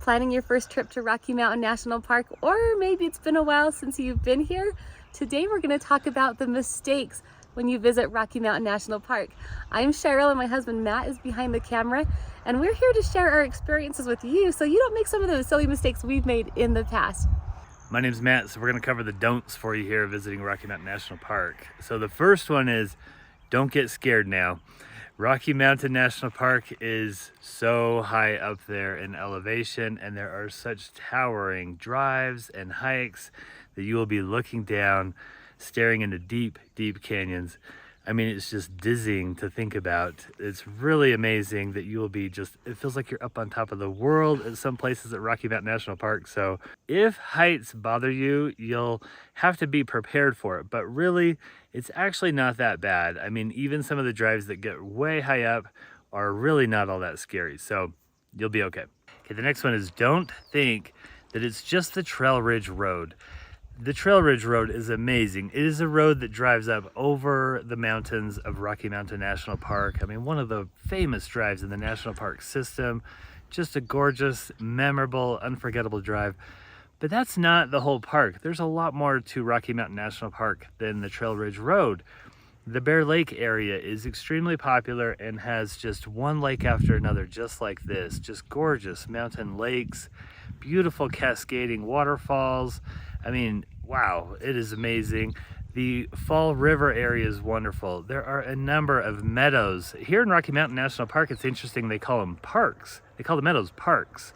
planning your first trip to Rocky Mountain National Park, or maybe it's been a while since you've been here, today we're going to talk about the mistakes when you visit Rocky Mountain National Park. I'm Cheryl and my husband Matt is behind the camera, and we're here to share our experiences with you so you don't make some of those silly mistakes we've made in the past. My name's Matt, so we're going to cover the don'ts for you here visiting Rocky Mountain National Park. So the first one is, don't get scared now. Rocky Mountain National Park is so high up there in elevation, and there are such towering drives and hikes that you will be looking down, staring into deep, deep canyons. I mean, it's just dizzying to think about. It's really amazing that you will be it feels like you're up on top of the world at some places at Rocky Mountain National Park. So if heights bother you, you'll have to be prepared for it. But really, it's actually not that bad. I mean, even some of the drives that get way high up are really not all that scary. So you'll be okay. Okay, the next one is, don't think that it's just the Trail Ridge Road. The Trail Ridge Road is amazing. It is a road that drives up over the mountains of Rocky Mountain National Park. I mean, one of the famous drives in the national park system. Just a gorgeous, memorable, unforgettable drive. But that's not the whole park. There's a lot more to Rocky Mountain National Park than the Trail Ridge Road. The Bear Lake area is extremely popular and has just one lake after another, just like this. Just gorgeous mountain lakes, beautiful cascading waterfalls. I mean, wow, it is amazing. The Fall River area is wonderful. There are a number of meadows. Here in Rocky Mountain National Park, it's interesting, they call them parks. They call the meadows parks.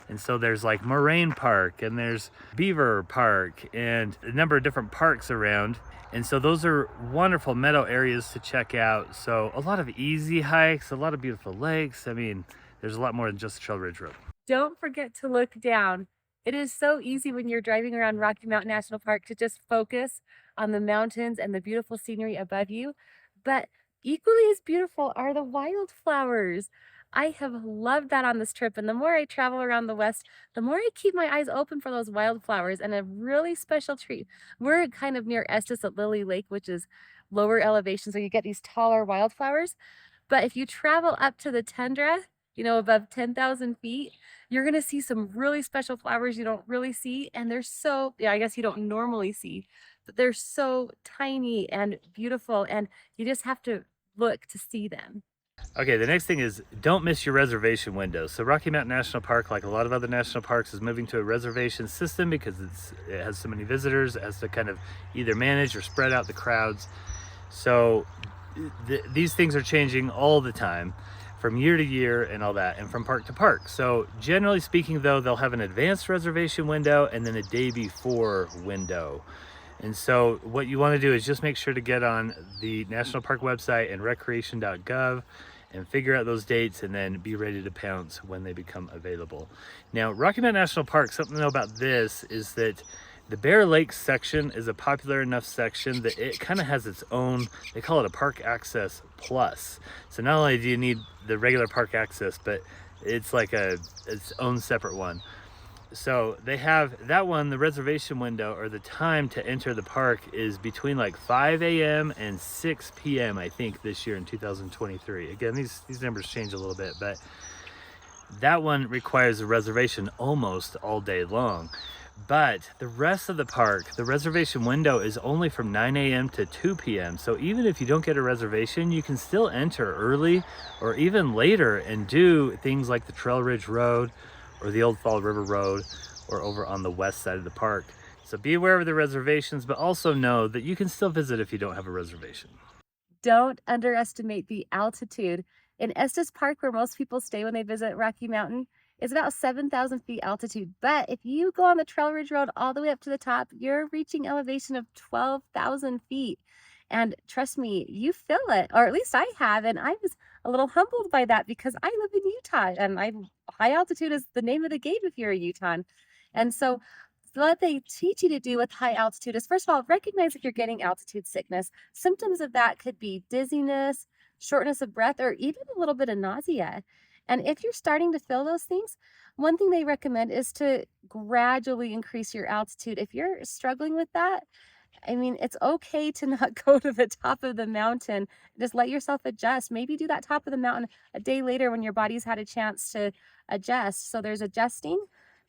And so there's like Moraine Park, and there's Beaver Park, and a number of different parks around. And so those are wonderful meadow areas to check out. So a lot of easy hikes, a lot of beautiful lakes. I mean, there's a lot more than just the Trail Ridge Road. Don't forget to look down. It is so easy when you're driving around Rocky Mountain National Park to just focus on the mountains and the beautiful scenery above you. But equally as beautiful are the wildflowers. I have loved that on this trip, and the more I travel around the West, the more I keep my eyes open for those wildflowers. And a really special treat, we're kind of near Estes at Lily Lake, which is lower elevation, so you get these taller wildflowers. But if you travel up to the tundra, above 10,000 feet, you're going to see some really special flowers you don't really see. And they're so, I guess you don't normally see, but they're so tiny and beautiful. And you just have to look to see them. Okay, the next thing is, don't miss your reservation window. So Rocky Mountain National Park, like a lot of other national parks, is moving to a reservation system because it has so many visitors. It has to kind of either manage or spread out the crowds. So these things are changing all the time, from year to year and all that, and from park to park. So generally speaking though, they'll have an advanced reservation window and then a day before window. And so what you want to do is just make sure to get on the National Park website and recreation.gov and figure out those dates, and then be ready to pounce when they become available. Now, Rocky Mountain National Park, something to know about this is that the Bear Lake section is a popular enough section that it kind of has its own, they call it a park access plus. So not only do you need the regular park access, but it's like its own separate one. So they have that one, the reservation window, or the time to enter the park, is between like 5 a.m. and 6 p.m. I think this year in 2023. Again, these numbers change a little bit, but that one requires a reservation almost all day long. But the rest of the park, the reservation window is only from 9 a.m. to 2 p.m. So even if you don't get a reservation, you can still enter early or even later and do things like the Trail Ridge Road or the Old Fall River Road, or over on the west side of the park. So be aware of the reservations, but also know that you can still visit if you don't have a reservation. Don't underestimate the altitude. In Estes Park, where most people stay when they visit Rocky Mountain, it's about 7,000 feet altitude. But if you go on the Trail Ridge Road all the way up to the top, you're reaching elevation of 12,000 feet. And trust me, you feel it, or at least I have. And I was a little humbled by that because I live in Utah, and high altitude is the name of the game if you're a Utahn. And so what they teach you to do with high altitude is, first of all, recognize if you're getting altitude sickness. Symptoms of that could be dizziness, shortness of breath, or even a little bit of nausea. And if you're starting to feel those things, one thing they recommend is to gradually increase your altitude. If you're struggling with that, I mean, it's okay to not go to the top of the mountain. Just let yourself adjust. Maybe do that top of the mountain a day later when your body's had a chance to adjust. So there's adjusting,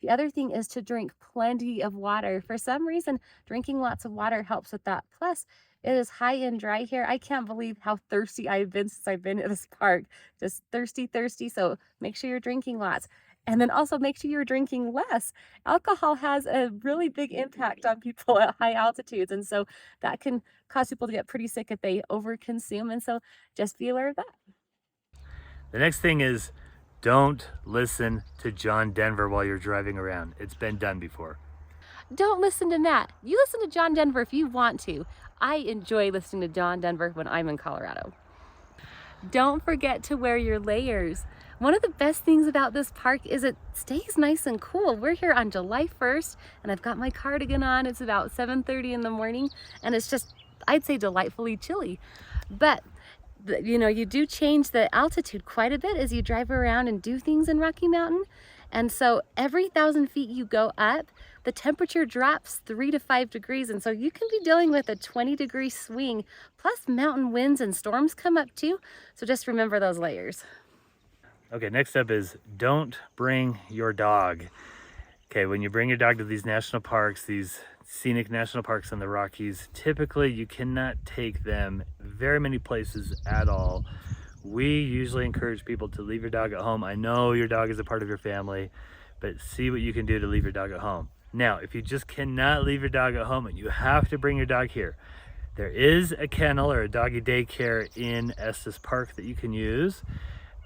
The other thing is to drink plenty of water. For some reason, drinking lots of water helps with that. Plus, it is high and dry here. I can't believe how thirsty I've been since I've been at this park. Just thirsty, thirsty. So make sure you're drinking lots. And then also make sure you're drinking less. Alcohol has a really big impact on people at high altitudes. And so that can cause people to get pretty sick if they overconsume. And so just be aware of that. The next thing is don't listen to John Denver while you're driving around. It's been done before. Don't listen to Matt. You listen to John Denver if you want to. I enjoy listening to John Denver when I'm in Colorado. Don't forget to wear your layers. One of the best things about this park is it stays nice and cool. We're here on July 1st and I've got my cardigan on. It's about 7:30 in the morning and it's just, I'd say, delightfully chilly. But you know, you do change the altitude quite a bit as you drive around and do things in Rocky Mountain. And so every 1,000 feet you go up, the temperature drops 3 to 5 degrees. And so you can be dealing with a 20-degree swing, plus mountain winds and storms come up too. So just remember those layers. Okay, next up is don't bring your dog. Okay, when you bring your dog to these national parks, these scenic national parks in the Rockies, typically you cannot take them very many places at all. We usually encourage people to leave your dog at home. I know your dog is a part of your family, but see what you can do to leave your dog at home. Now, if you just cannot leave your dog at home and you have to bring your dog here, there is a kennel or a doggy daycare in Estes Park that you can use.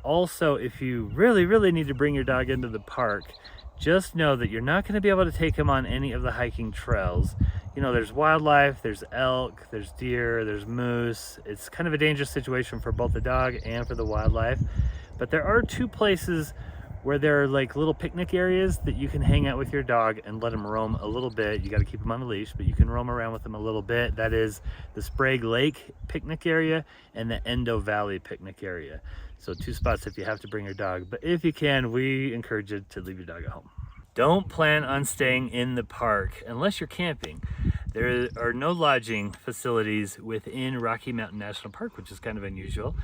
Also, if you really need to bring your dog into the park, just know that you're not going to be able to take him on any of the hiking trails. You know, there's wildlife, there's elk, there's deer, there's moose. It's kind of a dangerous situation for both the dog and for the wildlife. But there are 2 places where there are like little picnic areas that you can hang out with your dog and let him roam a little bit. You got to keep him on a leash, but you can roam around with him a little bit. That is the Sprague Lake picnic area and the Endo Valley picnic area. So 2 spots if you have to bring your dog, but if you can, we encourage you to leave your dog at home. Don't plan on staying in the park unless you're camping. There are no lodging facilities within Rocky Mountain National Park, which is kind of unusual,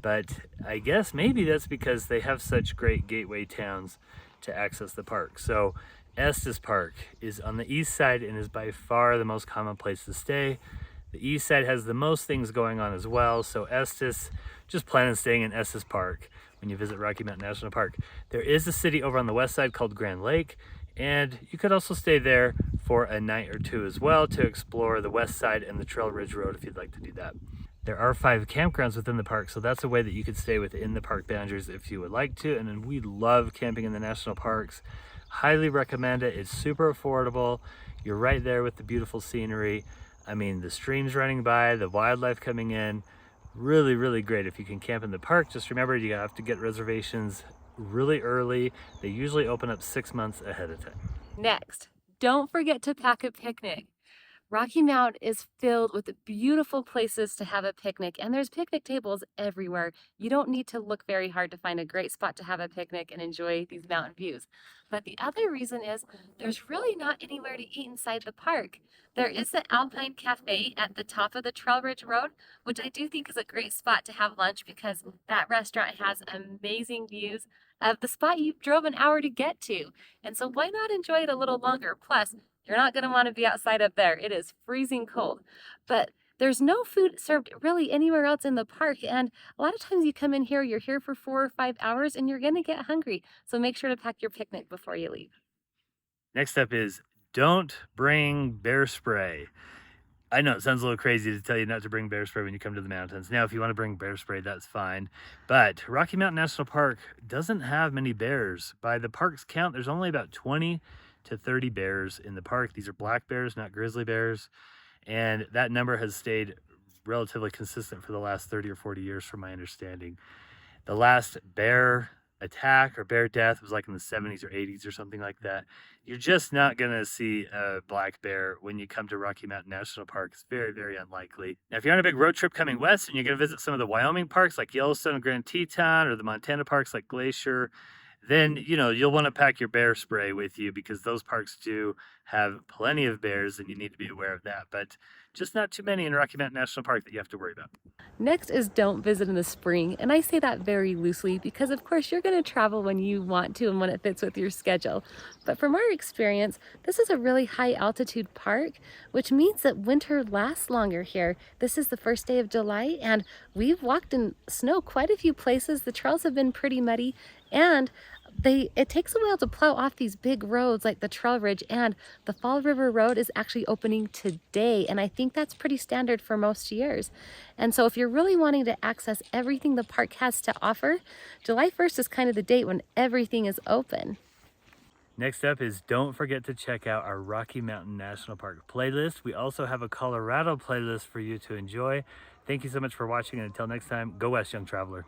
but I guess maybe that's because they have such great gateway towns to access the park. So Estes Park is on the east side and is by far the most common place to stay. The east side has the most things going on as well. So Estes, just plan on staying in Estes Park when you visit Rocky Mountain National Park. There is a city over on the west side called Grand Lake, and you could also stay there for a night or 2 as well to explore the west side and the Trail Ridge Road if you'd like to do that. There are 5 campgrounds within the park, so that's a way that you could stay within the park boundaries if you would like to. And then we love camping in the national parks. Highly recommend it. It's super affordable. You're right there with the beautiful scenery. I mean, the streams running by, the wildlife coming in, really great. If you can camp in the park, just remember you have to get reservations really early. They usually open up 6 months ahead of time. Next, don't forget to pack a picnic. Rocky Mount is filled with beautiful places to have a picnic, and there's picnic tables everywhere. You don't need to look very hard to find a great spot to have a picnic and enjoy these mountain views. But the other reason is there's really not anywhere to eat inside the park. There is the Alpine Cafe at the top of the Trail Ridge Road, which I do think is a great spot to have lunch because that restaurant has amazing views of the spot you drove an hour to get to. And so why not enjoy it a little longer? Plus, you're not going to want to be outside up there. It is freezing cold. But there's no food served really anywhere else in the park. And a lot of times you come in here, you're here for 4 or 5 hours and you're going to get hungry. So make sure to pack your picnic before you leave. Next up is don't bring bear spray. I know it sounds a little crazy to tell you not to bring bear spray when you come to the mountains. Now, if you want to bring bear spray, that's fine. But Rocky Mountain National Park doesn't have many bears. By the park's count, there's only about 20 to 30 bears in the park. These are black bears, not grizzly bears. And that number has stayed relatively consistent for the last 30 or 40 years from my understanding. The last bear attack or bear death was like in the 70s or 80s or something like that. You're just not going to see a black bear when you come to Rocky Mountain National Park. It's very unlikely. Now, if you're on a big road trip coming west and you're going to visit some of the Wyoming parks like Yellowstone and Grand Teton, or the Montana parks like Glacier, then you'll want to pack your bear spray with you because those parks do have plenty of bears and you need to be aware of that. But just not too many in Rocky Mountain National Park that you have to worry about. Next is don't visit in the spring. And I say that very loosely because, of course, you're going to travel when you want to and when it fits with your schedule. But from our experience, this is a really high altitude park, which means that winter lasts longer here. This is the first day of July, and we've walked in snow quite a few places. The trails have been pretty muddy, and it takes a while to plow off these big roads like the Trail Ridge, and the Fall River Road is actually opening today, and I think that's pretty standard for most years. And so if you're really wanting to access everything the park has to offer, July 1st is kind of the date when everything is open. Next up is don't forget to check out our Rocky Mountain National Park playlist. We also have a Colorado playlist for you to enjoy. Thank you so much for watching, and until next time, go west, young traveler.